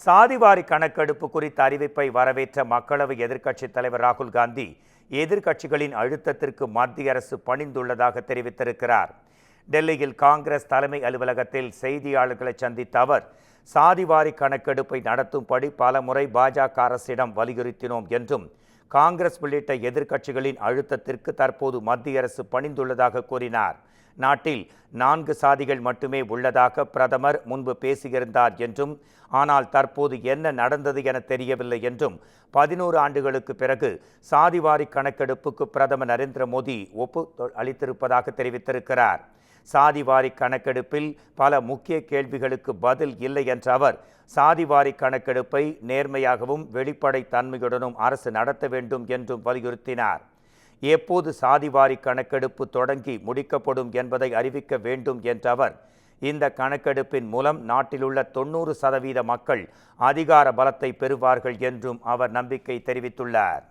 சாதிவாரி கணக்கெடுப்பு குறித்த அறிவிப்பை வரவேற்ற மக்களவை எதிர்க்கட்சித் தலைவர் ராகுல் காந்தி எதிர்க்கட்சிகளின் அழுத்தத்திற்கு மத்திய அரசு பணிந்துள்ளதாக தெரிவித்திருக்கிறார். டெல்லியில் காங்கிரஸ் தலைமை அலுவலகத்தில் செய்தியாளர்களை சந்தித்த அவர், சாதிவாரி கணக்கெடுப்பை நடத்தும்படி பலமுறை பாஜக அரசிடம் வலியுறுத்தினோம் என்றும், காங்கிரஸ் உள்ளிட்ட எதிர்க்கட்சிகளின் அழுத்தத்திற்கு தற்போது மத்திய அரசு பணிந்துள்ளதாக கூறினார். நாட்டில் 4 சாதிகள் மட்டுமே உள்ளதாக பிரதமர் முன்பு பேசியிருந்தார் என்றும், ஆனால் தற்போது என்ன நடந்தது என தெரியவில்லை என்றும், 11 ஆண்டுகளுக்கு பிறகு சாதிவாரி கணக்கெடுப்புக்கு பிரதமர் நரேந்திர மோடி ஒப்புதல் அளித்திருப்பதாக தெரிவித்திருக்கிறார். சாதிவாரி கணக்கெடுப்பில் பல முக்கிய கேள்விகளுக்கு பதில் இல்லை என்ற அவர், சாதிவாரி கணக்கெடுப்பை நேர்மையாகவும் வெளிப்படைத் தன்மையுடனும் அரசு நடத்த வேண்டும் என்றும் வலியுறுத்தினார். எப்போது சாதிவாரி கணக்கெடுப்பு தொடங்கி முடிக்கப்படும் என்பதை அறிவிக்க வேண்டும் என்ற அவர், இந்த கணக்கெடுப்பின் மூலம் நாட்டிலுள்ள 90% மக்கள் அதிகார பலத்தை பெறுவார்கள் என்றும் அவர் நம்பிக்கை தெரிவித்துள்ளார்.